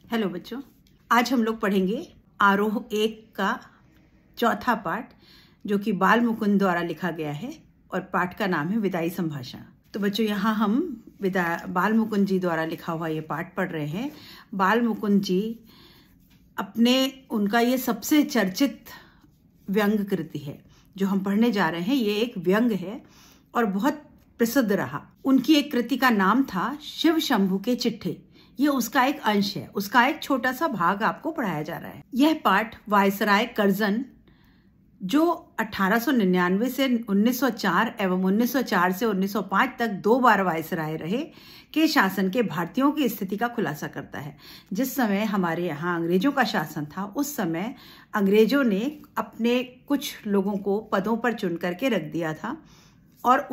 Hello बच्चों, आज हम लोग पढ़ेंगे आरोह 1 का चौथा पाठ जो कि बाल मुकुंद द्वारा लिखा गया है और पाठ का नाम है विदाई संभाषण। तो बच्चों, यहाँ हम बाल मुकुंद जी द्वारा लिखा हुआ ये पाठ पढ़ रहे हैं। बाल मुकुंद जी उनका ये सबसे चर्चित व्यंग कृति है जो हम पढ़ने जा रहे हैं। ये एक व्यंग है और बहुत प्रसिद्ध रहा। उनकी एक कृति का नाम था शिव शंभू के चिट्ठे। ये उसका एक अंश है, उसका एक छोटा सा भाग आपको पढ़ाया जा रहा है। यह पाठ वायसराय कर्जन, जो 1899 से 1904 एवं 1904 से 1905 तक 2 बार वायसराय रहे, के शासन के भारतीयों की स्थिति का खुलासा करता है। जिस समय हमारे यहाँ अंग्रेजों का शासन था, उस समय अंग्रेजों ने अपने कुछ लोगों को पदों पर चुन करके रख दिया था और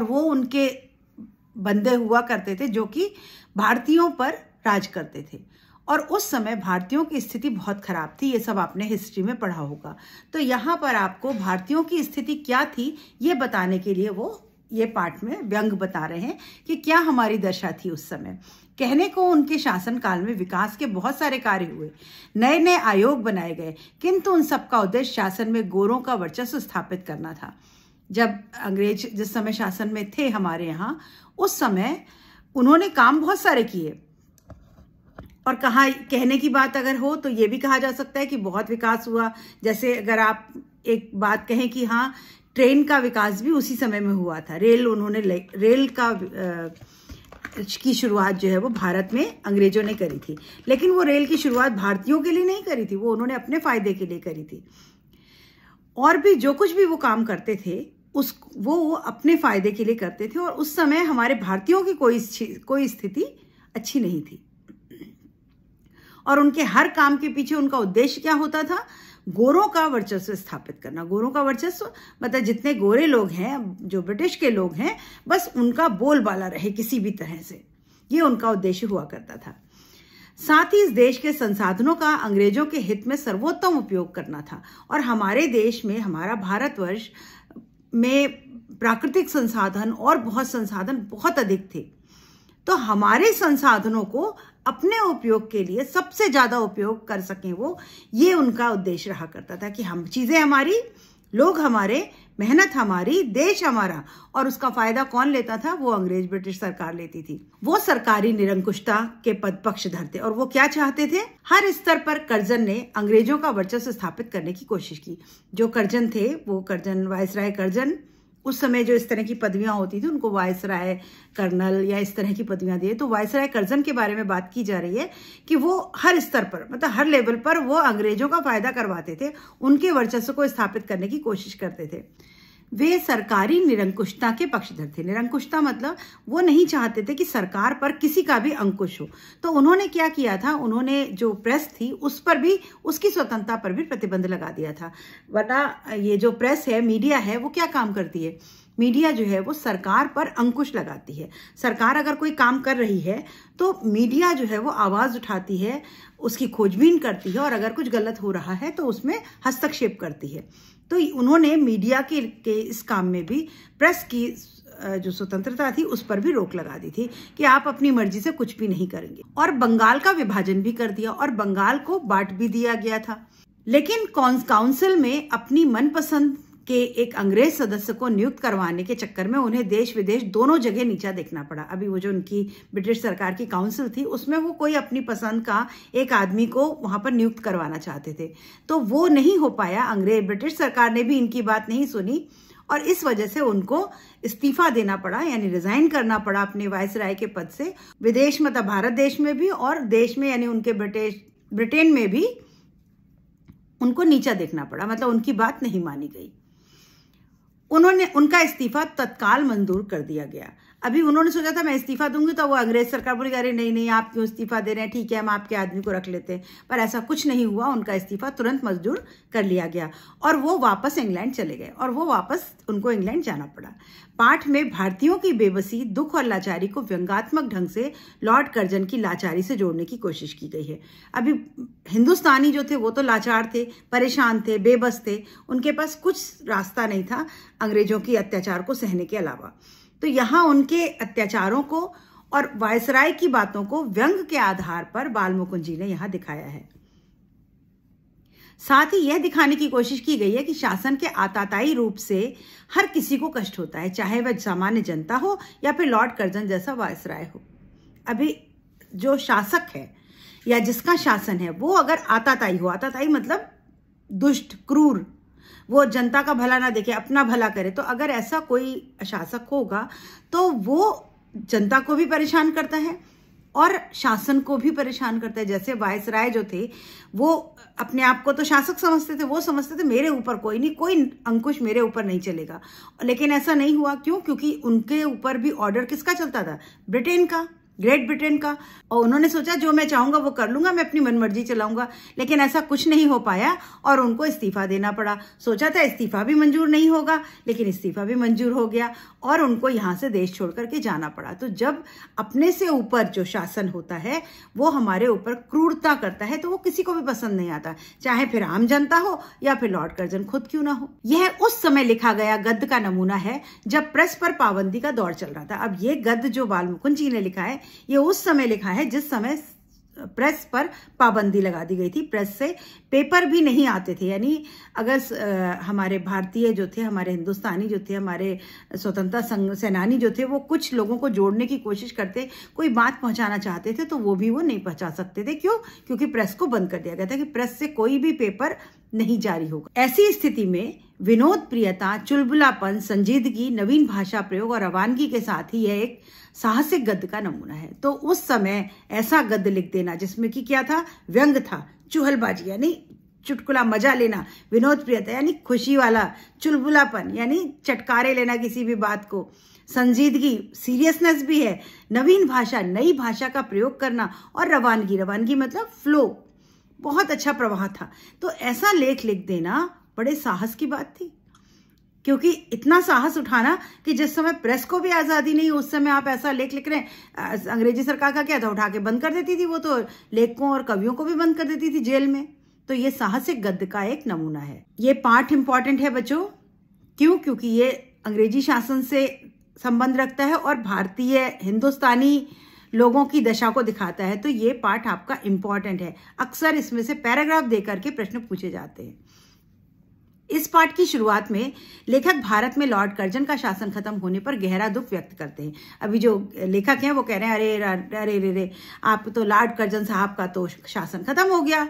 वो उनके बंदे हुआ करते थे जो कि भारतीयों पर राज करते थे। और उस समय भारतीयों की स्थिति बहुत खराब थी। ये सब आपने हिस्ट्री में पढ़ा होगा। तो यहाँ पर आपको भारतीयों की स्थिति क्या थी ये बताने के लिए वो ये पाठ में व्यंग बता रहे हैं कि क्या हमारी दशा थी उस समय। कहने को उनके शासनकाल में विकास के बहुत सारे कार्य हुए, नए नए आयोग बनाए गए, किंतु उन सबका उद्देश्य शासन में गोरों का वर्चस्व स्थापित करना था। जब अंग्रेज जिस समय शासन में थे हमारे यहाँ, उस समय उन्होंने काम बहुत सारे किए। और कहने की बात अगर हो तो ये भी कहा जा सकता है कि बहुत विकास हुआ। जैसे अगर आप एक बात कहें कि हाँ, ट्रेन का विकास भी उसी समय में हुआ था। रेल की शुरुआत जो है वो भारत में अंग्रेजों ने करी थी, लेकिन वो रेल की शुरुआत भारतीयों के लिए नहीं करी थी, वो उन्होंने अपने फायदे के लिए करी थी। और भी जो कुछ भी वो काम करते थे वो अपने फायदे के लिए करते थे। और उस समय हमारे भारतीयों की कोई स्थिति अच्छी नहीं थी। और उनके हर काम के पीछे उनका उद्देश्य क्या होता था? गोरों का वर्चस्व स्थापित करना। गोरों का वर्चस्व मतलब जितने गोरे लोग हैं, जो ब्रिटिश के लोग हैं, बस उनका बोलबाला रहे किसी भी तरह से, ये उनका उद्देश्य हुआ करता था। साथ ही इस देश के संसाधनों का अंग्रेजों के हित में सर्वोत्तम उपयोग करना था। और हमारे देश में, हमारा भारतवर्ष में प्राकृतिक संसाधन और बहुत अधिक थे। तो हमारे संसाधनों को अपने उपयोग के लिए सबसे ज्यादा उपयोग कर सकें ये उनका उद्देश्य रहा करता था कि हम चीजें हमारी, लोग हमारे, मेहनत हमारी, देश हमारा। और उसका फायदा कौन लेता था? वो अंग्रेज ब्रिटिश सरकार लेती थी। वो सरकारी निरंकुशता के पक्षधर थे। और वो क्या चाहते थे? हर स्तर पर कर्जन ने अंग्रेजों का वर्चस्व स्थापित करने की कोशिश की। जो कर्जन थे, वो कर्जन, वायसराय कर्जन, उस समय जो इस तरह की पदवियां होती थी उनको वायसराय, कर्नल या इस तरह की पदवियां दिए। तो वायसराय कर्जन के बारे में बात की जा रही है कि वो हर स्तर पर, मतलब हर लेवल पर वो अंग्रेजों का फायदा करवाते थे, उनके वर्चस्व को स्थापित करने की कोशिश करते थे। वे सरकारी निरंकुशता के पक्षधर थे। निरंकुशता मतलब वो नहीं चाहते थे कि सरकार पर किसी का भी अंकुश हो। तो उन्होंने क्या किया था? उन्होंने जो प्रेस थी उस पर भी, उसकी स्वतंत्रता पर भी प्रतिबंध लगा दिया था। वरना ये जो प्रेस है, मीडिया है, वो क्या काम करती है? मीडिया जो है वो सरकार पर अंकुश लगाती है। सरकार अगर कोई काम कर रही है तो मीडिया जो है वो आवाज उठाती है, उसकी खोजबीन करती है, और अगर कुछ गलत हो रहा है तो उसमें हस्तक्षेप करती है। तो उन्होंने मीडिया के इस काम में भी प्रेस की जो स्वतंत्रता थी उस पर भी रोक लगा दी थी कि आप अपनी मर्जी से कुछ भी नहीं करेंगे। और बंगाल का विभाजन भी कर दिया और बंगाल को बांट भी दिया गया था। लेकिन काउंसिल में अपनी मनपसंद के एक अंग्रेज सदस्य को नियुक्त करवाने के चक्कर में उन्हें देश विदेश दोनों जगह नीचा देखना पड़ा। अभी वो जो उनकी ब्रिटिश सरकार की काउंसिल थी उसमें वो कोई अपनी पसंद का एक आदमी को वहां पर नियुक्त करवाना चाहते थे, तो वो नहीं हो पाया। ब्रिटिश सरकार ने भी इनकी बात नहीं सुनी और इस वजह से उनको इस्तीफा देना पड़ा, यानी रिजाइन करना पड़ा अपने वायसराय के पद से। विदेश मतलब भारत देश में भी और देश में यानी उनके ब्रिटेन में भी उनको नीचा देखना पड़ा, मतलब उनकी बात नहीं मानी गई। उनका इस्तीफा तत्काल मंजूर कर दिया गया। अभी उन्होंने सोचा था मैं इस्तीफा दूंगी तो वो अंग्रेज सरकार बोली अरे नहीं, आप क्यों इस्तीफा दे रहे हैं, ठीक है हम आपके आदमी को रख लेते हैं। पर ऐसा कुछ नहीं हुआ। उनका इस्तीफा तुरंत मंजूर कर लिया गया और वो वापस इंग्लैंड चले गए और उनको इंग्लैंड जाना पड़ा। पाठ में भारतीयों की बेबसी, दुख और लाचारी को व्यंग्यात्मक ढंग से लॉर्ड कर्जन की लाचारी से जोड़ने की कोशिश की गई है। अभी हिंदुस्तानी जो थे वो तो लाचार थे, परेशान थे, बेबस थे, उनके पास कुछ रास्ता नहीं था अंग्रेजों की अत्याचार को सहने के अलावा। तो यहाँ उनके अत्याचारों को और वायसराय की बातों को व्यंग के आधार पर बालमुकुंद जी ने यहां दिखाया है। साथ ही यह दिखाने की कोशिश की गई है कि शासन के आताताई रूप से हर किसी को कष्ट होता है, चाहे वह सामान्य जनता हो या फिर लॉर्ड कर्जन जैसा वायसराय हो। अभी जो शासक है या जिसका शासन है वो अगर आताताई हो, आताताई मतलब दुष्ट, क्रूर, वो जनता का भला ना देखे, अपना भला करे, तो अगर ऐसा कोई शासक होगा तो वो जनता को भी परेशान करता है और शासन को भी परेशान करता है। जैसे वायसराय जो थे वो अपने आप को तो शासक समझते थे, वो समझते थे मेरे ऊपर कोई नहीं, कोई अंकुश मेरे ऊपर नहीं चलेगा। लेकिन ऐसा नहीं हुआ। क्यों? क्योंकि उनके ऊपर भी ऑर्डर किसका चलता था? ब्रिटेन का, ग्रेट ब्रिटेन का। और उन्होंने सोचा जो मैं चाहूंगा वो कर लूंगा, मैं अपनी मनमर्जी चलाऊंगा। लेकिन ऐसा कुछ नहीं हो पाया और उनको इस्तीफा देना पड़ा। सोचा था इस्तीफा भी मंजूर नहीं होगा, लेकिन इस्तीफा भी मंजूर हो गया और उनको यहां से देश छोड़ करके जाना पड़ा। तो जब अपने से ऊपर जो शासन होता है वो हमारे ऊपर क्रूरता करता है तो वो किसी को भी पसंद नहीं आता, चाहे फिर आम जनता हो या फिर लॉर्ड कर्जन खुद क्यों ना हो। यह उस समय लिखा गया गद्य का नमूना है जब प्रेस पर पाबंदी का दौर चल रहा था। अब ये गद्य जो बालमुकुंद जी ने लिखा है ये उस समय लिखा है जिस समय प्रेस पर पाबंदी लगा दी गई थी। प्रेस से पेपर भी नहीं आते थे। यानी अगर हमारे भारतीय जो थे, हमारे हिंदुस्तानी जो थे, हमारे स्वतंत्रता सेनानी जो थे, वो कुछ लोगों को जोड़ने की कोशिश करते, कोई बात पहुंचाना चाहते थे तो वो भी वो नहीं पहुंचा सकते थे। क्यों? क्योंकि प्रेस को बंद कर दिया गया था कि प्रेस से कोई भी पेपर नहीं जारी होगा। ऐसी स्थिति में विनोद प्रियता, चुलबुलापन, संजीदगी, नवीन भाषा प्रयोग और रवानगी के साथ ही यह एक साहसिक गद्य का नमूना है। तो उस समय ऐसा गद्य लिख देना जिसमें कि क्या था? व्यंग था, चुहलबाजी यानी चुटकुला, मजा लेना, विनोद प्रियता यानी खुशी वाला, चुलबुलापन यानी चटकारे लेना किसी भी बात को, संजीदगी सीरियसनेस भी है, नवीन भाषा नई भाषा का प्रयोग करना और रवानगी, रवानगी मतलब फ्लो, बहुत अच्छा प्रवाह था। तो ऐसा लेख लिख देना बड़े साहस की बात थी। क्योंकि इतना साहस उठाना कि जिस समय प्रेस को भी आजादी नहीं, उस समय आप ऐसा लेख लिख रहे हैं। अंग्रेजी सरकार का क्या था? उठा के बंद कर देती थी, वो तो लेखकों और कवियों को भी बंद कर देती थी जेल में। तो ये साहसिक गद्य का एक नमूना है। ये पाठ इंपॉर्टेंट है बच्चों। क्यों? क्योंकि ये अंग्रेजी शासन से संबंध रखता है और भारतीय हिंदुस्तानी लोगों की दशा को दिखाता है। तो ये पाठ आपका इंपॉर्टेंट है। अक्सर इसमें से पैराग्राफ देकर के प्रश्न पूछे जाते हैं। इस पाठ की शुरुआत में लेखक भारत में लॉर्ड कर्जन का शासन खत्म होने पर गहरा दुख व्यक्त करते हैं। अभी जो लेखक हैं वो कह रहे हैं अरे अरे रे, आप तो लॉर्ड कर्जन साहब का तो शासन खत्म हो गया,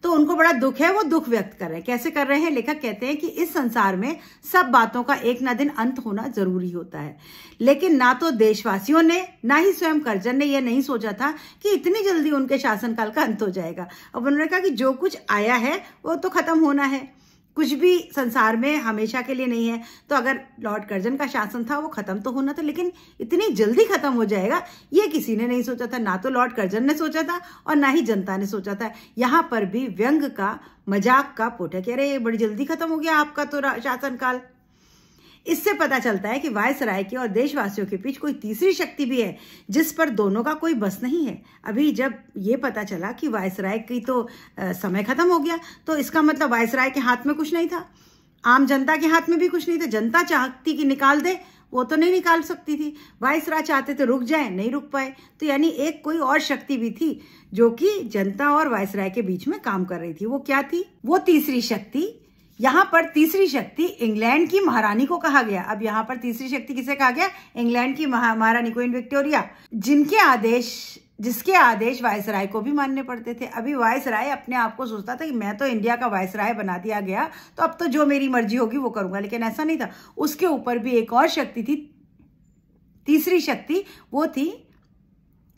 तो उनको बड़ा दुख है, वो दुख व्यक्त कर रहे हैं। कैसे कर रहे हैं? लेखक कहते हैं कि इस संसार में सब बातों का एक ना दिन अंत होना जरूरी होता है, लेकिन ना तो देशवासियों ने ना ही स्वयं कर्जन ने यह नहीं सोचा था कि इतनी जल्दी उनके शासनकाल का अंत हो जाएगा। अब उन्होंने कहा कि जो कुछ आया है वो तो खत्म होना है, कुछ भी संसार में हमेशा के लिए नहीं है। तो अगर लॉर्ड कर्जन का शासन था वो खत्म तो होना था, लेकिन इतनी जल्दी खत्म हो जाएगा ये किसी ने नहीं सोचा था। ना तो लॉर्ड कर्जन ने सोचा था और ना ही जनता ने सोचा था। यहां पर भी व्यंग का, मजाक का पोट है कि अरे बड़ी जल्दी खत्म हो गया आपका तो शासनकाल। इससे पता चलता है कि वायसराय के और देशवासियों के बीच कोई तीसरी शक्ति भी है जिस पर दोनों का कोई बस नहीं है। अभी जब ये पता चला कि वायसराय की तो समय खत्म हो गया, तो इसका मतलब वायसराय के हाथ में कुछ नहीं था, आम जनता के हाथ में भी कुछ नहीं था। जनता चाहती कि निकाल दे, वो तो नहीं निकाल सकती थी। वायसराय चाहते थे रुक जाए, नहीं रुक पाए। तो यानी एक कोई और शक्ति भी थी जो कि जनता और वायसराय के बीच में काम कर रही थी। वो क्या थी? वो तीसरी शक्ति, यहां पर तीसरी शक्ति इंग्लैंड की महारानी को कहा गया। अब यहां पर तीसरी शक्ति किसे कहा गया? इंग्लैंड की महारानी क्वीन विक्टोरिया, जिसके आदेश वायसराय को भी मानने पड़ते थे। अभी वायसराय अपने आप को सोचता था कि मैं तो इंडिया का वायसराय बना दिया गया, तो अब तो जो मेरी मर्जी होगी वो करूंगा। लेकिन ऐसा नहीं था। उसके ऊपर भी एक और शक्ति थी, तीसरी शक्ति, वो थी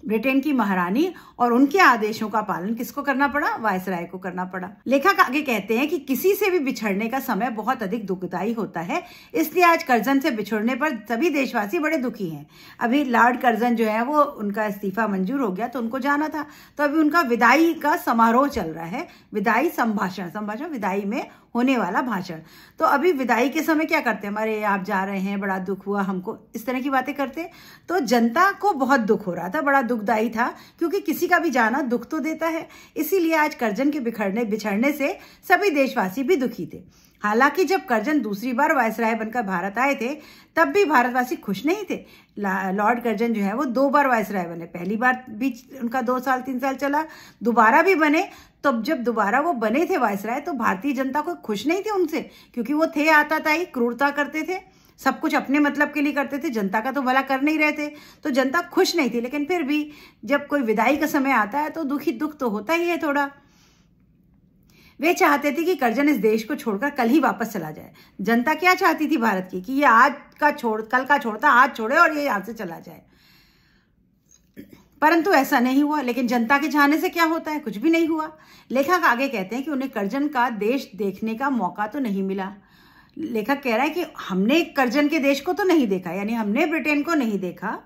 ब्रिटेन की महारानी, और उनके आदेशों का पालन किसको करना पड़ा? वायसराय को करना पड़ा। लेखक आगे कहते हैं कि किसी से भी बिछड़ने का समय बहुत अधिक दुखदायी होता है, इसलिए आज कर्जन से बिछड़ने पर सभी देशवासी बड़े दुखी हैं। अभी लॉर्ड कर्जन जो है वो, उनका इस्तीफा मंजूर हो गया तो उनको जाना था, तो अभी उनका विदाई का समारोह चल रहा है। विदाई संभाषण विदाई में होने वाला भाषण। तो अभी विदाई के समय क्या करते हैं? हमारे आप जा रहे हैं, बड़ा दुख हुआ हमको, इस तरह की बातें करते। तो जनता को बहुत दुख हो रहा था, बड़ा दुखदायी था, क्योंकि किसी का भी जाना दुख तो देता है। इसीलिए आज कर्जन के बिछड़ने से सभी देशवासी भी दुखी थे। हालांकि जब कर्जन दूसरी बार वायसराय बनकर भारत आए थे तब भी भारतवासी खुश नहीं थे। लॉर्ड कर्जन जो है वो 2 बार वायसराय बने। पहली बार भी उनका 2 साल 3 साल चला, दोबारा भी बने। तो जब दोबारा वो बने थे वायसराय तो भारतीय जनता को खुश नहीं थे उनसे, क्योंकि वो थे आताताई, क्रूरता करते थे, सब कुछ अपने मतलब के लिए करते थे, जनता का तो भला कर नहीं रहे थे, तो जनता खुश नहीं थी। लेकिन फिर भी जब कोई विदाई का समय आता है तो दुख तो होता ही है थोड़ा। वे चाहते थे कि कर्जन इस देश को छोड़कर कल ही वापस चला जाए। जनता क्या चाहती थी भारत की कि ये कल का छोड़ता आज छोड़े और ये यहाँ से चला जाए, परंतु ऐसा नहीं हुआ। लेकिन जनता के चाहने से क्या होता है, कुछ भी नहीं हुआ। लेखक आगे कहते हैं कि उन्हें कर्जन का देश देखने का मौका तो नहीं मिला। लेखक कह रहा है कि हमने कर्जन के देश को तो नहीं देखा, यानी हमने ब्रिटेन को नहीं देखा,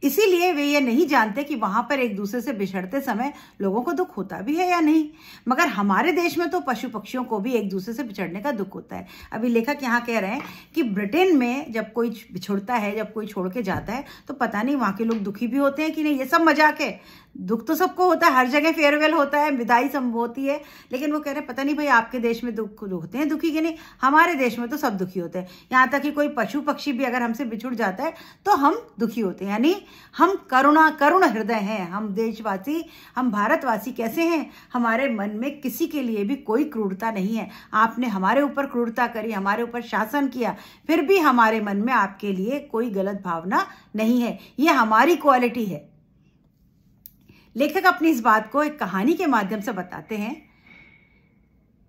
इसीलिए वे ये नहीं जानते कि वहां पर एक दूसरे से बिछड़ते समय लोगों को दुख होता भी है या नहीं। मगर हमारे देश में तो पशु पक्षियों को भी एक दूसरे से बिछड़ने का दुख होता है। अभी लेखक यहाँ कह रहे हैं कि ब्रिटेन में जब कोई बिछुड़ता है, जब कोई छोड़ के जाता है, तो पता नहीं वहां के लोग दुखी भी होते हैं कि नहीं, ये सब मजाक है। दुख तो सबको होता है, हर जगह फेयरवेल होता है, विदाई संभव होती है, लेकिन वो कह रहे हैं पता नहीं भाई आपके देश में दुख होते हैं दुखी कि नहीं, हमारे देश में तो सब दुखी होते हैं। यहाँ तक कि कोई पशु पक्षी भी अगर हमसे बिछुड़ जाता है तो हम दुखी होते हैं। यानी हम करुण हृदय हैं, हम देशवासी, हम भारतवासी कैसे हैं, हमारे मन में किसी के लिए भी कोई क्रूरता नहीं है। आपने हमारे ऊपर क्रूरता करी, हमारे ऊपर शासन किया, फिर भी हमारे मन में आपके लिए कोई गलत भावना नहीं है। ये हमारी क्वालिटी है। लेखक अपनी इस बात को एक कहानी के माध्यम से बताते हैं।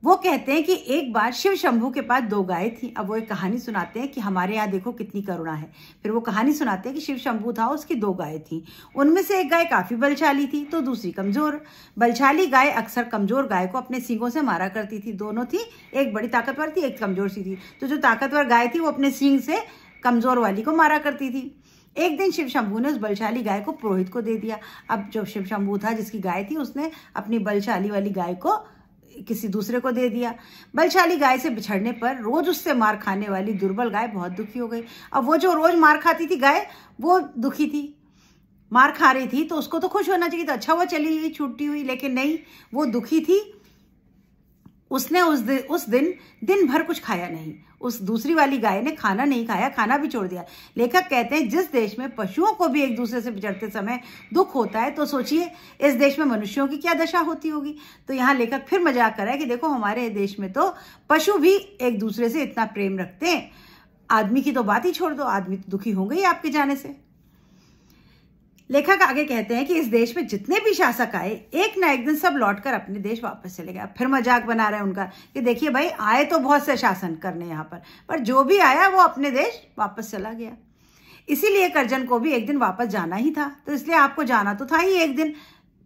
वो कहते हैं कि एक बार शिव शंभू के पास 2 गायें थी। अब वो एक कहानी सुनाते हैं कि हमारे यहाँ देखो कितनी करुणा है। फिर वो कहानी सुनाते हैं कि शिव शंभू था, उसकी 2 गायें थी। उनमें से एक गाय काफी बलशाली थी तो दूसरी कमजोर। बलशाली गाय अक्सर कमजोर गाय को अपने सींगों से मारा करती थी। दोनों थी, एक बड़ी ताकतवर थी, एक कमजोर सी थी। तो जो ताकतवर गाय थी वो अपने सींग से कमजोर वाली को मारा करती थी। एक दिन शिव शंभू ने उस बलशाली गाय को पुरोहित को दे दिया। अब जो शिव शंभू था, जिसकी गाय थी, उसने अपनी बलशाली वाली गाय को किसी दूसरे को दे दिया। बलशाली गाय से बिछड़ने पर रोज उससे मार खाने वाली दुर्बल गाय बहुत दुखी हो गई। अब वो जो रोज मार खाती थी गाय, वो दुखी थी, मार खा रही थी, तो उसको तो खुश होना चाहिए था, अच्छा वो चली गई छूटी हुई, लेकिन नहीं, वो दुखी थी। उसने उस दिन भर कुछ खाया नहीं। उस दूसरी वाली गाय ने खाना नहीं खाया, खाना भी छोड़ दिया। लेखक कहते हैं जिस देश में पशुओं को भी एक दूसरे से बिछड़ते समय दुख होता है, तो सोचिए इस देश में मनुष्यों की क्या दशा होती होगी। तो यहाँ लेखक फिर मजाक कर रहा है कि देखो हमारे देश में तो पशु भी एक दूसरे से इतना प्रेम रखते हैं, आदमी की तो बात ही छोड़ दो, आदमी तो दुखी होंगे ही आपके जाने से। लेखक आगे कहते हैं कि इस देश में जितने भी शासक आए, एक ना एक दिन सब लौटकर अपने देश वापस चले गए। फिर मजाक बना रहे हैं उनका कि देखिए भाई, आए तो बहुत से शासन करने यहाँ पर जो भी आया वो अपने देश वापस चला गया। इसीलिए कर्जन को भी एक दिन वापस जाना ही था, तो इसलिए आपको जाना तो था ही एक दिन,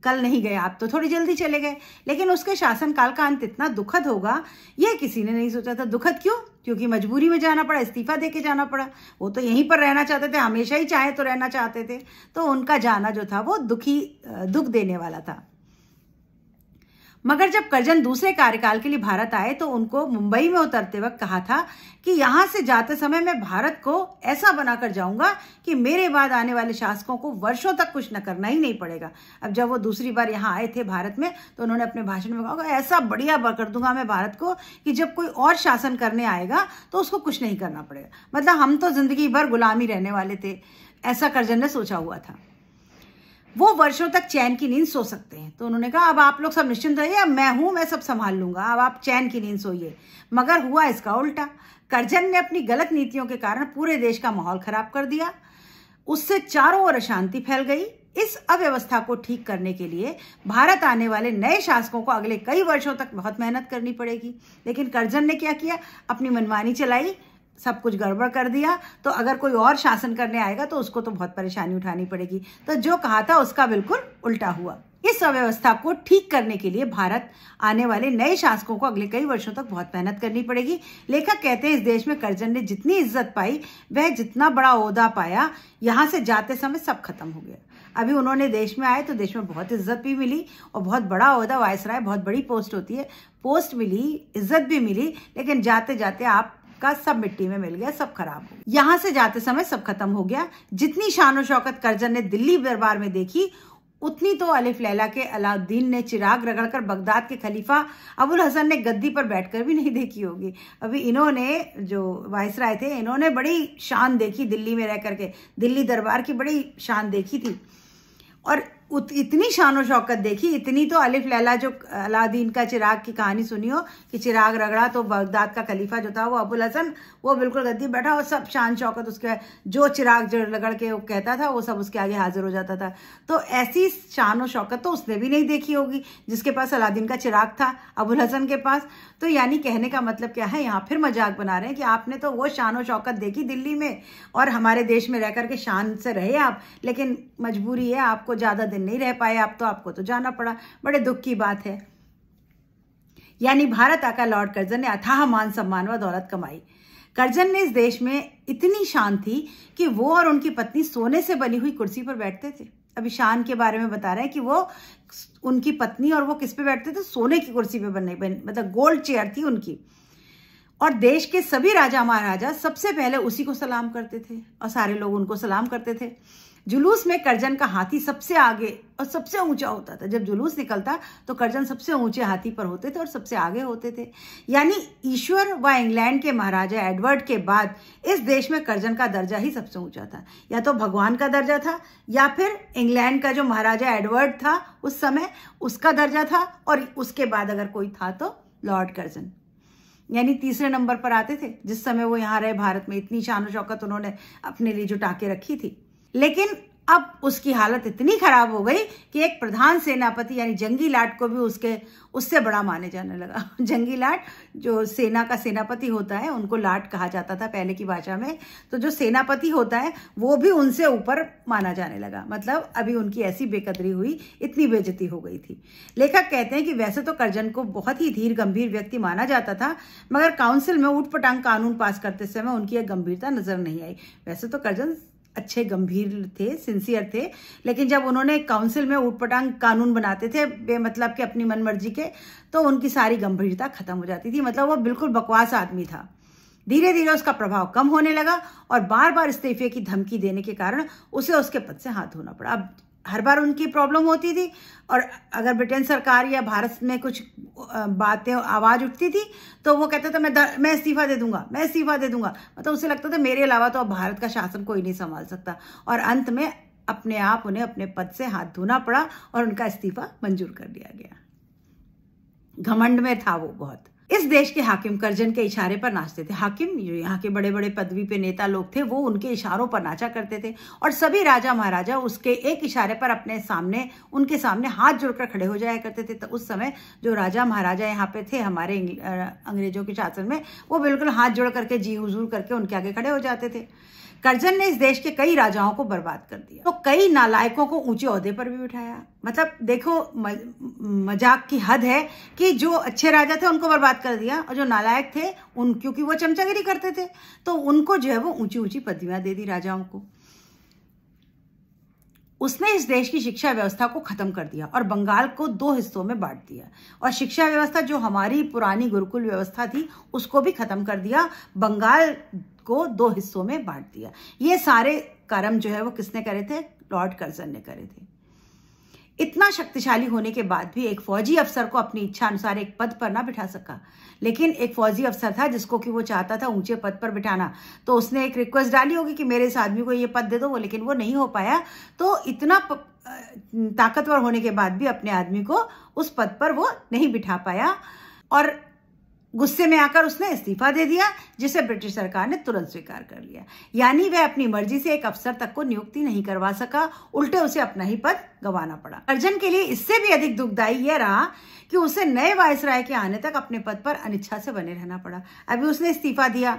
कल नहीं गए आप तो थोड़ी जल्दी चले गए। लेकिन उसके शासनकाल का अंत इतना दुखद होगा, यह किसी ने नहीं सोचा था। दुखद क्यों? क्योंकि मजबूरी में जाना पड़ा, इस्तीफा देके जाना पड़ा। वो तो यहीं पर रहना चाहते थे, हमेशा ही चाहे तो रहना चाहते थे, तो उनका जाना जो था वो दुख देने वाला था। मगर जब कर्जन दूसरे कार्यकाल के लिए भारत आए तो उनको मुंबई में उतरते वक्त कहा था कि यहां से जाते समय मैं भारत को ऐसा बनाकर जाऊंगा कि मेरे बाद आने वाले शासकों को वर्षों तक कुछ न करना ही नहीं पड़ेगा। अब जब वो दूसरी बार यहाँ आए थे भारत में, तो उन्होंने अपने भाषण में कहा ऐसा बढ़िया कर दूंगा मैं भारत को कि जब कोई और शासन करने आएगा तो उसको कुछ नहीं करना पड़ेगा। मतलब हम तो जिंदगी भर गुलामी रहने वाले थे, ऐसा कर्जन ने सोचा हुआ था। वो वर्षों तक चैन की नींद सो सकते हैं। तो उन्होंने कहा अब आप लोग सब निश्चिंत रहिए, अब मैं हूं, मैं सब संभाल लूंगा, अब आप चैन की नींद सोइए। मगर हुआ इसका उल्टा। कर्जन ने अपनी गलत नीतियों के कारण पूरे देश का माहौल खराब कर दिया, उससे चारों ओर अशांति फैल गई। इस अव्यवस्था को ठीक करने के लिए भारत आने वाले नए शासकों को अगले कई वर्षों तक बहुत मेहनत करनी पड़ेगी। लेकिन कर्जन ने क्या किया? अपनी मनमानी चलाई, सब कुछ गड़बड़ कर दिया। तो अगर कोई और शासन करने आएगा तो उसको तो बहुत परेशानी उठानी पड़ेगी। तो जो कहा था उसका बिल्कुल उल्टा हुआ। इस अव्यवस्था को ठीक करने के लिए भारत आने वाले नए शासकों को अगले कई वर्षों तक बहुत मेहनत करनी पड़ेगी। लेखक कहते हैं इस देश में कर्जन ने जितनी इज्जत पाई, वह जितना बड़ा ओहदा पाया, यहां से जाते समय सब खत्म हो गया। अभी उन्होंने देश में आए तो देश में बहुत इज्जत भी मिली और बहुत बड़ा ओहदा, वायसराय बहुत बड़ी पोस्ट होती है, पोस्ट मिली, इज्जत भी मिली, लेकिन जाते जाते आपका सब मिट्टी में मिल गया, सब खराब हो गया। यहां से जाते समय सब खत्म हो गया। जितनी शान और शौकत कर्जन ने दिल्ली दरबार में देखी, उतनी तो अलिफ लैला के अलाउद्दीन ने चिराग रगड़कर बगदाद के खलीफा अबुल हसन ने गद्दी पर बैठकर भी नहीं देखी होगी। अभी इन्होंने, जो वायसराय थे, इन्होंने बड़ी शान देखी दिल्ली में रह करके, दिल्ली दरबार की बड़ी शान देखी थी और इतनी शान और शौकत देखी, इतनी तो अलिफ लैला जो अलाउद्दीन का चिराग की कहानी सुनी हो कि चिराग रगड़ा तो बगदाद का खलीफा जो था वो अबुल हसन, वो बिल्कुल गद्दी बैठा और सब शान शौकत उसके, जो चिराग जो रगड़ के वो कहता था वो सब उसके आगे हाजिर हो जाता था। तो ऐसी शान और शौकत तो उसने भी नहीं देखी होगी जिसके पास अलाउद्दीन का चिराग था अबुल हसन के पास। तो यानी कहने का मतलब क्या है, यहाँ फिर मजाक बना रहे हैं कि आपने तो वो शान और शौकत देखी दिल्ली में और हमारे देश में रह करके शान से रहे आप, लेकिन मजबूरी है, आपको ज्यादा दिन नहीं रह पाए आप, तो आपको तो जाना पड़ा। बड़े दुख की बात है। यानी भारत आकर लॉर्ड कर्जन ने अथाह मान सम्मान व दौलत कमाई। कर्जन ने इस देश में इतनी शान थी कि वो और उनकी पत्नी सोने से बनी हुई कुर्सी पर बैठते थे। अभी शान के बारे में बता रहे हैं कि वो, उनकी पत्नी और वो किस पे बैठते थे, सोने की कुर्सी पे मतलब गोल्ड चेयर थी उनकी। और देश के सभी राजा महाराजा सबसे पहले उसी को सलाम करते थे और सारे लोग उनको सलाम करते थे। जुलूस में कर्जन का हाथी सबसे आगे और सबसे ऊंचा होता था। जब जुलूस निकलता तो कर्जन सबसे ऊंचे हाथी पर होते थे और सबसे आगे होते थे। यानी ईश्वर व इंग्लैंड के महाराजा एडवर्ड के बाद इस देश में कर्जन का दर्जा ही सबसे ऊंचा था। या तो भगवान का दर्जा था या फिर इंग्लैंड का जो महाराजा एडवर्ड था उस समय, उसका दर्जा था, और उसके बाद अगर कोई था तो लॉर्ड कर्जन, यानी तीसरे नंबर पर आते थे। जिस समय वो यहाँ रहे भारत में, इतनी शान और शौकत उन्होंने अपने लिए जुटा के रखी थी। लेकिन अब उसकी हालत इतनी खराब हो गई कि एक प्रधान सेनापति यानी जंगी लाट को भी उससे बड़ा माने जाने लगा। जंगी लाट जो सेना का सेनापति होता है, उनको लाट कहा जाता था पहले की भाषा में। तो जो सेनापति होता है वो भी उनसे ऊपर माना जाने लगा। मतलब अभी उनकी ऐसी बेकदरी हुई, इतनी बेइज्जती हो गई थी। लेखक कहते हैं कि वैसे तो कर्जन को बहुत ही धीर गंभीर व्यक्ति माना जाता था, मगर काउंसिल में ऊट पटांग कानून पास करते समय उनकी एक गंभीरता नजर नहीं आई। वैसे तो कर्जन अच्छे गंभीर थे, सिंसियर थे, लेकिन जब उन्होंने काउंसिल में ऊटपटांग कानून बनाते थे बेमतलब के अपनी मनमर्जी के, तो उनकी सारी गंभीरता खत्म हो जाती थी। मतलब वो बिल्कुल बकवास आदमी था। धीरे धीरे उसका प्रभाव कम होने लगा और बार बार इस्तीफे की धमकी देने के कारण उसे उसके पद से हाथ धोना पड़ा। अब हर बार उनकी प्रॉब्लम होती थी और अगर ब्रिटेन सरकार या भारत में कुछ बातें, आवाज उठती थी तो वो कहता था मैं इस्तीफा दे दूंगा, मैं इस्तीफा दे दूंगा। मतलब उसे लगता था मेरे अलावा तो अब भारत का शासन कोई नहीं संभाल सकता, और अंत में अपने आप उन्हें अपने पद से हाथ धोना पड़ा और उनका इस्तीफा मंजूर कर दिया गया। घमंड में था वो बहुत। इस देश के हाकिम कर्जन के इशारे पर नाचते थे। हाकिम जो यहाँ के बड़े बड़े पदवी पे नेता लोग थे, वो उनके इशारों पर नाचा करते थे और सभी राजा महाराजा उसके एक इशारे पर उनके सामने हाथ जोड़कर खड़े हो जाया करते थे। तो उस समय जो राजा महाराजा यहाँ पे थे हमारे अंग्रेजों के शासन में, वो बिल्कुल हाथ जोड़ करके जी हुजूर करके उनके आगे खड़े हो जाते थे। कर्जन ने इस देश के कई राजाओं को बर्बाद कर दिया, तो कई नालायकों को ऊंचे ओहदे पर भी बिठाया। मतलब देखो मजाक की हद है कि जो अच्छे राजा थे उनको बर्बाद कर दिया, और जो नालायक थे क्योंकि वो चमचागिरी करते थे तो उनको जो है वो ऊंची ऊंची पदवियां दे दी राजाओं को। उसने इस देश की शिक्षा व्यवस्था को खत्म कर दिया और बंगाल को 2 हिस्सों में बांट दिया, और शिक्षा व्यवस्था जो हमारी पुरानी गुरुकुल व्यवस्था थी उसको भी खत्म कर दिया, बंगाल को 2 हिस्सों में बांट दिया। ये सारे कर्म जो है वो किसने करे थे? लॉर्ड कर्जन ने करे थे। इतना शक्तिशाली होने के बाद भी एक फौजी अफसर को अपनी इच्छा अनुसार एक पद पर ना बिठा सका। लेकिन एक फौजी अफसर था जिसको कि वो चाहता था ऊंचे पद पर बिठाना, तो उसने एक रिक्वेस्ट डाली होगी कि मेरे इस आदमी को ये पद दे दो, वो लेकिन वो नहीं हो पाया। तो इतना ताकतवर होने के बाद भी अपने आदमी को उस पद पर वो नहीं बिठा पाया और गुस्से में आकर उसने इस्तीफा दे दिया, जिसे ब्रिटिश सरकार ने तुरंत स्वीकार कर लिया। यानी वह अपनी मर्जी से एक अफसर तक को नियुक्ति नहीं करवा सका, उल्टे उसे अपना ही पद गंवाना पड़ा। कर्जन के लिए इससे भी अधिक दुखदायी यह रहा कि उसे नए वायसराय के आने तक अपने पद पर अनिच्छा से बने रहना पड़ा। अभी उसने इस्तीफा दिया,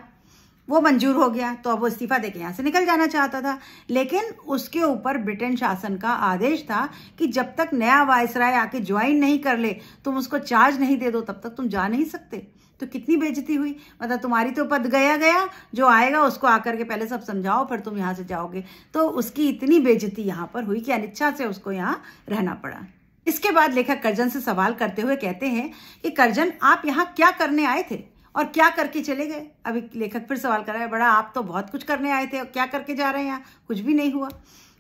वो मंजूर हो गया, तो अब वो इस्तीफा देके यहाँ से निकल जाना चाहता था, लेकिन उसके ऊपर ब्रिटेन शासन का आदेश था कि जब तक नया वायसराय आके ज्वाइन नहीं कर ले, तुम उसको चार्ज नहीं दे दो, तब तक तुम जा नहीं सकते। तो कितनी बेइज्जती हुई। मतलब तुम्हारी तो पद गया, जो आएगा उसको आकर के पहले सब समझाओ, फिर तुम यहाँ से जाओगे। तो उसकी इतनी बेइज्जती यहाँ पर हुई कि अनिच्छा से उसको यहाँ रहना पड़ा। इसके बाद लेखक कर्जन से सवाल करते हुए कहते हैं कि कर्जन, आप यहाँ क्या करने आए थे और क्या करके चले गए? अभी लेखक फिर सवाल कर रहा है, बड़ा आप तो बहुत कुछ करने आए थे और क्या करके जा रहे हैं यहाँ? कुछ भी नहीं हुआ।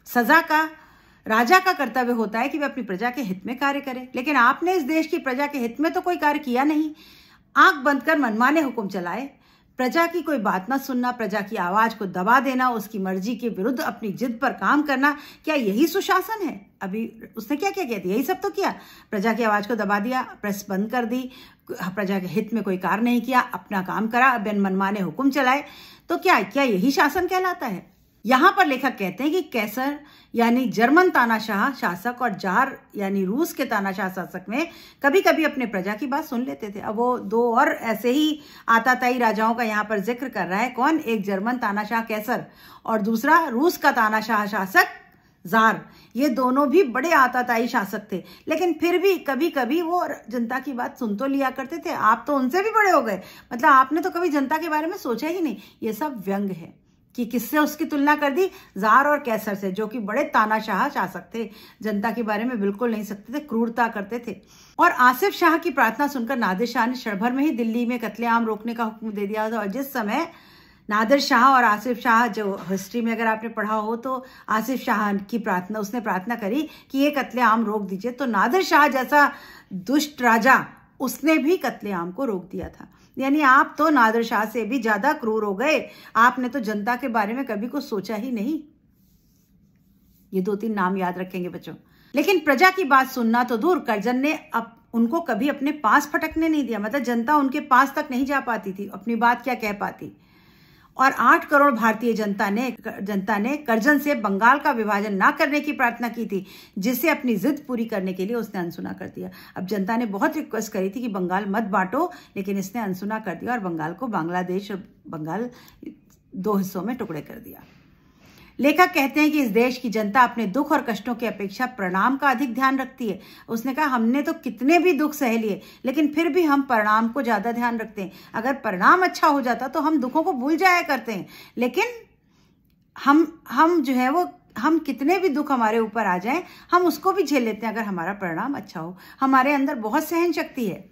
सजा का राजा का कर्तव्य होता है कि वह अपनी प्रजा के हित में कार्य करे, लेकिन आपने इस देश की प्रजा के हित में तो कोई कार्य किया नहीं। आंख बंद कर मनमाने हुक्म चलाए, प्रजा की कोई बात न सुनना, प्रजा की आवाज को दबा देना, उसकी मर्जी के विरुद्ध अपनी जिद पर काम करना, क्या यही सुशासन है? अभी उसने क्या क्या किया था? यही सब तो किया। प्रजा की आवाज को दबा दिया, प्रेस बंद कर दी, प्रजा के हित में कोई कार्य नहीं किया, अपना काम करा, बिन मनमाने हुक्म चलाए, तो क्या यही शासन कहलाता है? यहां पर लेखक कहते हैं कि कैसर यानी जर्मन तानाशाह शासक और जार यानी रूस के तानाशाह शासक में कभी कभी अपने प्रजा की बात सुन लेते थे। अब वो दो और ऐसे ही आताताई राजाओं का यहाँ पर जिक्र कर रहा है। कौन? एक जर्मन तानाशाह कैसर और दूसरा रूस का तानाशाह शासक जार। ये दोनों भी बड़े आताताई शासक थे, लेकिन फिर भी कभी कभी वो जनता की बात सुन तो लिया करते थे। आप तो उनसे भी बड़े हो गए, मतलब आपने तो कभी जनता के बारे में सोचा ही नहीं। ये सब व्यंग है कि किससे उसकी तुलना कर दी? जार और कैसर से, जो कि बड़े तानाशाह शासक थे, जनता के बारे में बिल्कुल नहीं सकते थे, क्रूरता करते थे। और आसिफ शाह की प्रार्थना सुनकर नादिर शाह ने क्षण भर में ही दिल्ली में कत्लेआम रोकने का हुक्म दे दिया था। और जिस समय नादिर शाह और आसिफ शाह, जो हिस्ट्री में अगर आपने पढ़ा हो तो आसिफ शाह की प्रार्थना, उसने प्रार्थना करी कि ये कत्लेआम रोक दीजिए, तो नादिर शाह जैसा दुष्ट राजा उसने भी कत्लेआम को रोक दिया था। यानी आप तो नादिर शाह से भी ज्यादा क्रूर हो गए। आपने तो जनता के बारे में कभी कुछ सोचा ही नहीं। ये 2-3 नाम याद रखेंगे बच्चों। लेकिन प्रजा की बात सुनना तो दूर, कर्जन ने उनको कभी अपने पास फटकने नहीं दिया। मतलब जनता उनके पास तक नहीं जा पाती थी, अपनी बात क्या कह पाती। और 8 करोड़ भारतीय जनता ने कर्जन से बंगाल का विभाजन ना करने की प्रार्थना की थी, जिसे अपनी जिद पूरी करने के लिए उसने अनसुना कर दिया। अब जनता ने बहुत रिक्वेस्ट करी थी कि बंगाल मत बांटो, लेकिन इसने अनसुना कर दिया और बंगाल को बांग्लादेश और बंगाल 2 हिस्सों में टुकड़े कर दिया। लेखक कहते हैं कि इस देश की जनता अपने दुख और कष्टों की अपेक्षा परिणाम का अधिक ध्यान रखती है। उसने कहा हमने तो कितने भी दुख सह लिए, लेकिन फिर भी हम परिणाम को ज्यादा ध्यान रखते हैं। अगर परिणाम अच्छा हो जाता तो हम दुखों को भूल जाया करते हैं, लेकिन हम जो है वो, हम कितने भी दुख हमारे ऊपर आ जाएं, हम उसको भी झेल लेते हैं अगर हमारा परिणाम अच्छा हो। हमारे अंदर बहुत सहन शक्ति है।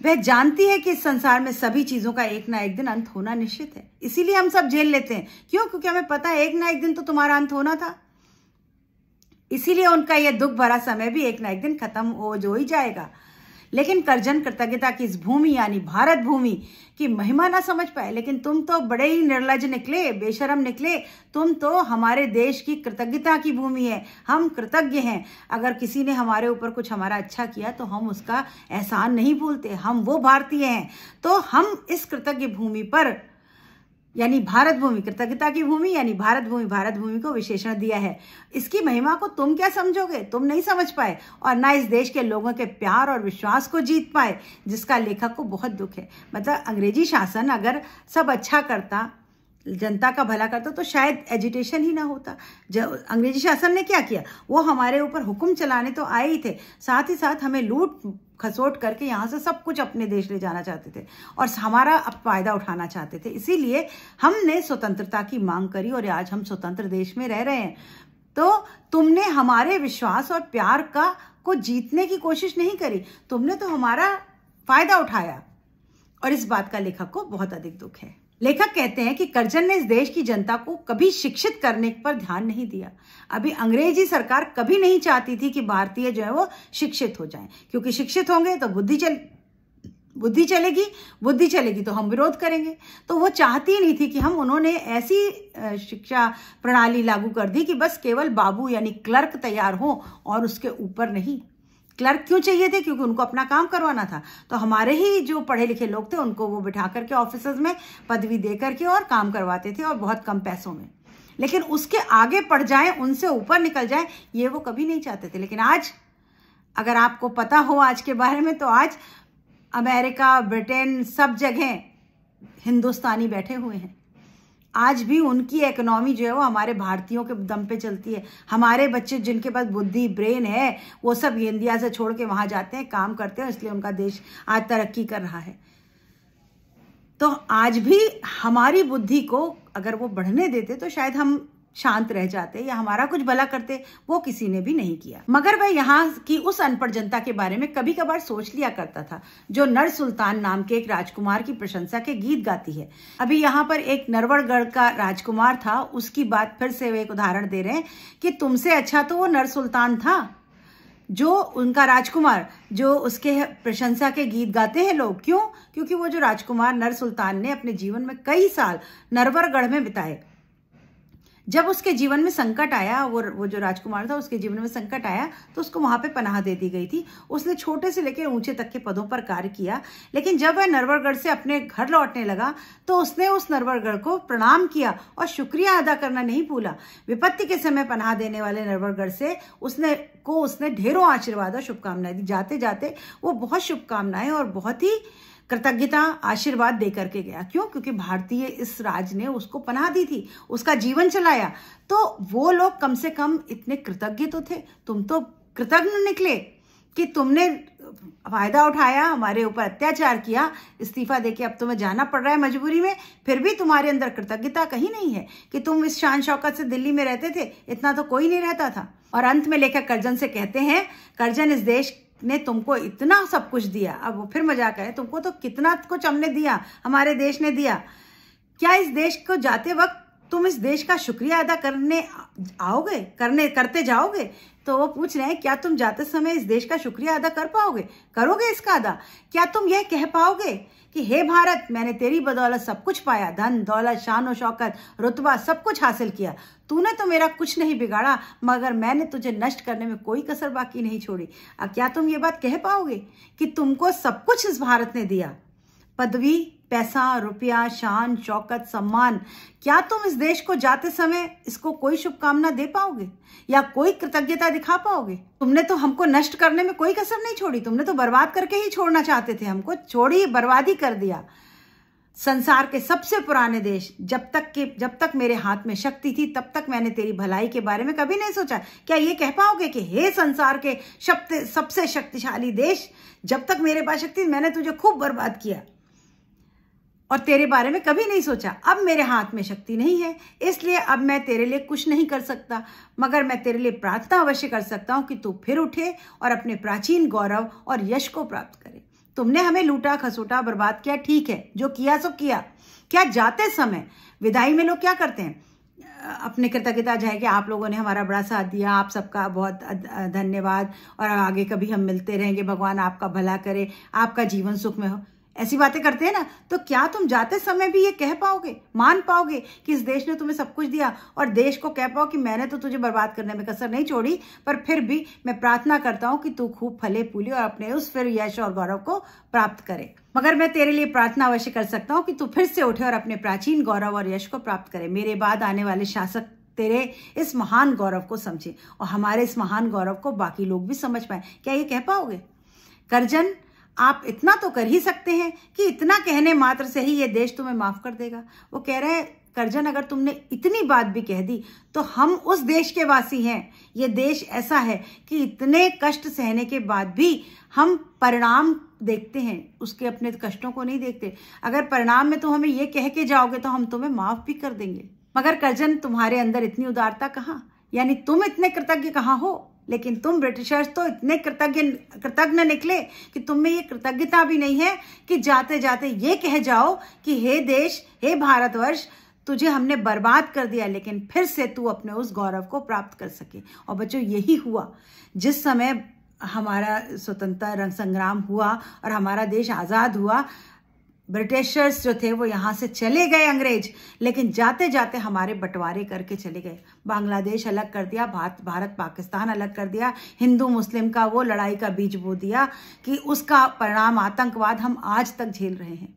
वह जानती है कि इस संसार में सभी चीजों का एक ना एक दिन अंत होना निश्चित है, इसीलिए हम सब झेल लेते हैं। क्यों? क्योंकि हमें पता है एक ना एक दिन तो तुम्हारा अंत होना था। इसीलिए उनका यह दुख भरा समय भी एक ना एक दिन खत्म हो ही जाएगा। लेकिन कर्जन कृतज्ञता की इस भूमि यानी भारत भूमि की महिमा ना समझ पाए। लेकिन तुम तो बड़े ही निर्लज निकले, बेशरम निकले। तुम तो हमारे देश की कृतज्ञता की भूमि है, हम कृतज्ञ हैं। अगर किसी ने हमारे ऊपर कुछ हमारा अच्छा किया तो हम उसका एहसान नहीं भूलते, हम वो भारतीय हैं। तो हम इस कृतज्ञ भूमि पर यानी भारत भूमि, कृतज्ञता की भूमि यानी भारत भूमि को विशेषण दिया है। इसकी महिमा को तुम क्या समझोगे? तुम नहीं समझ पाए और ना इस देश के लोगों के प्यार और विश्वास को जीत पाए, जिसका लेखक को बहुत दुख है। मतलब अंग्रेजी शासन अगर सब अच्छा करता, जनता का भला करता, तो शायद एजिटेशन ही ना होता। जब अंग्रेजी शासन ने क्या किया, वो हमारे ऊपर हुक्म चलाने तो आए ही थे, साथ ही साथ हमें लूट खसोट करके यहाँ से सब कुछ अपने देश ले जाना चाहते थे और हमारा अब फायदा उठाना चाहते थे। इसीलिए हमने स्वतंत्रता की मांग करी और आज हम स्वतंत्र देश में रह रहे हैं। तो तुमने हमारे विश्वास और प्यार को जीतने की कोशिश नहीं करी, तुमने तो हमारा फायदा उठाया। और इस बात का लेखक को बहुत अधिक दुख है। लेखक कहते हैं कि कर्जन ने इस देश की जनता को कभी शिक्षित करने पर ध्यान नहीं दिया। अभी अंग्रेजी सरकार कभी नहीं चाहती थी कि भारतीय जो है वो शिक्षित हो जाएं, क्योंकि शिक्षित होंगे तो बुद्धि चलेगी तो हम विरोध करेंगे। तो वो चाहती नहीं थी कि हम, उन्होंने ऐसी शिक्षा प्रणाली लागू कर दी कि बस केवल बाबू यानी क्लर्क तैयार हो और उसके ऊपर नहीं। क्लर्क क्यों चाहिए थे? क्योंकि उनको अपना काम करवाना था। तो हमारे ही जो पढ़े लिखे लोग थे उनको वो बिठा करके ऑफिसर्स में पदवी दे करके और काम करवाते थे, और बहुत कम पैसों में। लेकिन उसके आगे पढ़ जाएं, उनसे ऊपर निकल जाएं, ये वो कभी नहीं चाहते थे। लेकिन आज अगर आपको पता हो आज के बारे में, तो आज अमेरिका, ब्रिटेन, सब जगह हिंदुस्तानी बैठे हुए हैं। आज भी उनकी इकोनॉमी जो है वो हमारे भारतीयों के दम पे चलती है। हमारे बच्चे जिनके पास बुद्धि, ब्रेन है, वो सब इंडिया से छोड़ के वहां जाते हैं, काम करते हैं, इसलिए उनका देश आज तरक्की कर रहा है। तो आज भी हमारी बुद्धि को अगर वो बढ़ने देते तो शायद हम शांत रह जाते या हमारा कुछ भला करते, वो किसी ने भी नहीं किया। मगर वह यहाँ की उस अनपढ़ जनता के बारे में कभी कभार सोच लिया करता था जो नर सुल्तान नाम के एक राजकुमार की प्रशंसा के गीत गाती है। अभी यहाँ पर एक नरवरगढ़ का राजकुमार था, उसकी बात फिर से वे एक उदाहरण दे रहे हैं कि तुमसे अच्छा तो वो नर सुल्तान था, जो उनका राजकुमार, जो उसके प्रशंसा के गीत गाते हैं लोग। क्यों? क्योंकि वो जो राजकुमार नर सुल्तान ने अपने जीवन में कई साल नरवरगढ़ में बिताए। जब उसके जीवन में संकट आया, वो जो राजकुमार था उसके जीवन में संकट आया तो उसको वहां पे पनाह दे दी गई थी। उसने छोटे से लेकर ऊंचे तक के पदों पर कार्य किया, लेकिन जब वह नरवरगढ़ से अपने घर लौटने लगा तो उसने उस नरवरगढ़ को प्रणाम किया और शुक्रिया अदा करना नहीं भूला। विपत्ति के समय पनाह देने वाले नरवरगढ़ से उसने ढेरों आशीर्वाद और शुभकामनाएं दी। जाते जाते वो बहुत शुभकामनाएं और बहुत ही कृतज्ञता आशीर्वाद दे करके गया। क्यों? क्योंकि भारतीय इस राज ने उसको पनाह दी थी, उसका जीवन चलाया, तो वो लोग कम से कम इतने कृतज्ञ तो थे। तुम तो कृतज्ञ निकले कि तुमने फायदा उठाया, हमारे ऊपर अत्याचार किया, इस्तीफा देके अब तुम्हें जाना पड़ रहा है मजबूरी में, फिर भी तुम्हारे अंदर कृतज्ञता कहीं नहीं है कि तुम इस शान शौकत से दिल्ली में रहते थे। इतना तो कोई नहीं रहता था। और अंत में लेखक कर्जन से कहते हैं, कर्जन, इस देश ने तुमको इतना सब कुछ दिया। अब वो फिर मजाक है, तुमको तो कितना कुछ हमने दिया, हमारे देश ने दिया। क्या इस देश को जाते वक्त तुम इस देश का शुक्रिया अदा करते जाओगे? तो वो पूछ रहे हैं, क्या तुम जाते समय इस देश का शुक्रिया अदा कर पाओगे? करोगे इसका अदा? क्या तुम यह कह पाओगे कि हे भारत, मैंने तेरी बदौलत सब कुछ पाया, धन दौलत, शान और शौकत, रुतबा, सब कुछ हासिल किया। तूने तो मेरा कुछ नहीं बिगाड़ा, मगर मैंने तुझे नष्ट करने में कोई कसर बाकी नहीं छोड़ी। अब क्या तुम ये बात कह पाओगे कि तुमको सब कुछ इस भारत ने दिया? पदवी, पैसा, रुपया, शान, शौकत, सम्मान, क्या तुम इस देश को जाते समय इसको कोई शुभकामना दे पाओगे या कोई कृतज्ञता दिखा पाओगे? तुमने तो हमको नष्ट करने में कोई कसर नहीं छोड़ी, तुमने तो बर्बाद करके ही छोड़ना चाहते थे हमको, छोड़ी बर्बादी कर दिया। संसार के सबसे पुराने देश, जब तक मेरे हाथ में शक्ति थी तब तक मैंने तेरी भलाई के बारे में कभी नहीं सोचा। क्या ये कह पाओगे कि हे संसार के सबसे शक्तिशाली देश, जब तक मेरे पास शक्ति, मैंने तुझे खूब बर्बाद किया और तेरे बारे में कभी नहीं सोचा। अब मेरे हाथ में शक्ति नहीं है, इसलिए अब मैं तेरे लिए कुछ नहीं कर सकता, मगर मैं तेरे लिए प्रार्थना अवश्य कर सकता हूं कि तू फिर उठे और अपने प्राचीन गौरव और यश को प्राप्त करे। तुमने हमें लूटा, खसोटा, बर्बाद किया, ठीक है, जो किया सो किया। क्या जाते समय विदाई में लोग क्या करते हैं? अपने कृतज्ञता जाए कि आप लोगों ने हमारा बड़ा साथ दिया, आप सबका बहुत धन्यवाद और आगे कभी हम मिलते रहेंगे, भगवान आपका भला करे, आपका जीवन सुख में हो, ऐसी बातें करते हैं ना। तो क्या तुम जाते समय भी ये कह पाओगे, मान पाओगे कि इस देश ने तुम्हें सब कुछ दिया, और देश को कह पाओ कि मैंने तो तुझे बर्बाद करने में कसर नहीं छोड़ी, पर फिर भी मैं प्रार्थना करता हूं कि तू खूब फले फूले और अपने उस फिर यश और गौरव को प्राप्त करे। मगर मैं तेरे लिए प्रार्थना अवश्य कर सकता हूं कि तू फिर से उठे और अपने प्राचीन गौरव और यश को प्राप्त करे। मेरे बाद आने वाले शासक तेरे इस महान गौरव को समझे और हमारे इस महान गौरव को बाकी लोग भी समझ पाए। क्या ये कह पाओगे? कर्जन, आप इतना तो कर ही सकते हैं कि इतना कहने मात्र से ही ये देश तुम्हें माफ कर देगा। वो कह रहे हैं, कर्जन, अगर तुमने इतनी बात भी कह दी तो हम उस देश के वासी हैं। ये देश ऐसा है कि इतने कष्ट सहने के बाद भी हम परिणाम देखते हैं, उसके अपने कष्टों को नहीं देखते। अगर परिणाम में तुम हमें ये कह के जाओगे तो हम तुम्हें माफ भी कर देंगे। मगर कर्जन, तुम्हारे अंदर इतनी उदारता कहाँ? यानी तुम इतने कृतज्ञ कहाँ हो? लेकिन तुम ब्रिटिशर्स तो इतने कृतज्ञ निकले कि तुम में ये कृतज्ञता भी नहीं है कि जाते जाते ये कह जाओ कि हे देश, हे भारतवर्ष, तुझे हमने बर्बाद कर दिया, लेकिन फिर से तू अपने उस गौरव को प्राप्त कर सके। और बच्चों, यही हुआ जिस समय हमारा स्वतंत्रता संग्राम हुआ और हमारा देश आज़ाद हुआ। ब्रिटिशर्स जो थे वो यहाँ से चले गए, अंग्रेज, लेकिन जाते जाते हमारे बंटवारे करके चले गए। बांग्लादेश अलग कर दिया, भारत पाकिस्तान अलग कर दिया, हिंदू मुस्लिम का वो लड़ाई का बीज बो दिया कि उसका परिणाम आतंकवाद हम आज तक झेल रहे हैं।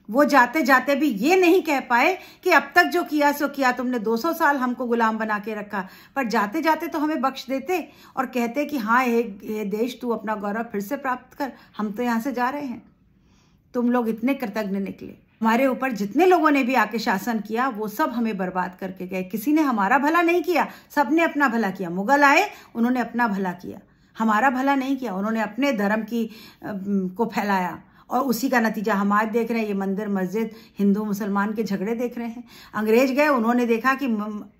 वो जाते जाते भी ये नहीं कह पाए कि अब तक जो किया सो किया, तुमने 200 साल हमको गुलाम बना के रखा, पर जाते जाते तो हमें बख्श देते और कहते कि हाँ, ये देश तू अपना गौरव फिर से प्राप्त कर, हम तो यहाँ से जा रहे हैं। तुम लोग इतने कृतज्ञ निकले। हमारे ऊपर जितने लोगों ने भी आके शासन किया वो सब हमें बर्बाद करके गए। किसी ने हमारा भला नहीं किया, सबने अपना भला किया। मुगल आए, उन्होंने अपना भला किया, हमारा भला नहीं किया। उन्होंने अपने धर्म को फैलाया और उसी का नतीजा हम आज देख रहे हैं। ये मंदिर मस्जिद हिंदू मुसलमान के झगड़े देख रहे हैं। अंग्रेज गए, उन्होंने देखा कि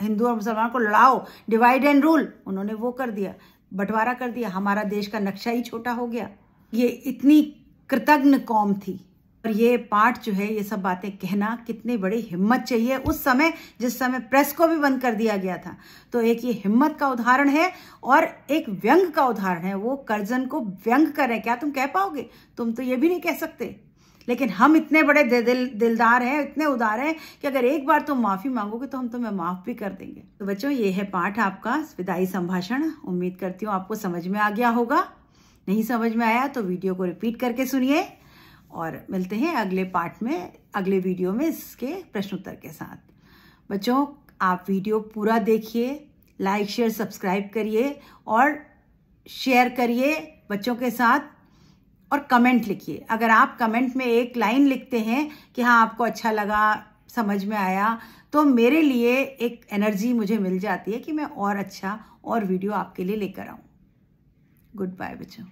हिंदू और मुसलमान को लड़ाओ, डिवाइड एंड रूल, उन्होंने वो कर दिया, बंटवारा कर दिया, हमारा देश का नक्शा ही छोटा हो गया। ये इतनी कृतज्ञ कौम थी। और ये पाठ जो है, ये सब बातें कहना, कितनी बड़ी हिम्मत चाहिए उस समय, जिस समय प्रेस को भी बंद कर दिया गया था। तो एक ये हिम्मत का उदाहरण है और एक व्यंग का उदाहरण है। वो कर्जन को व्यंग करें, क्या तुम कह पाओगे? तुम तो ये भी नहीं कह सकते। लेकिन हम इतने बड़े दिलदार हैं, इतने उदार हैं कि अगर एक बार तुम माफी मांगोगे तो हम तुम्हें माफ भी कर देंगे। तो बच्चों, ये है पाठ आपका विदाई संभाषण। उम्मीद करती हूँ आपको समझ में आ गया होगा। नहीं समझ में आया तो वीडियो को रिपीट करके सुनिए और मिलते हैं अगले पार्ट में, अगले वीडियो में इसके प्रश्नोत्तर के साथ। बच्चों, आप वीडियो पूरा देखिए, लाइक शेयर सब्सक्राइब करिए और शेयर करिए बच्चों के साथ और कमेंट लिखिए। अगर आप कमेंट में एक लाइन लिखते हैं कि हाँ आपको अच्छा लगा, समझ में आया, तो मेरे लिए एक एनर्जी मुझे मिल जाती है कि मैं और अच्छा और वीडियो आपके लिए लेकर आऊँ। गुड बाय बच्चों।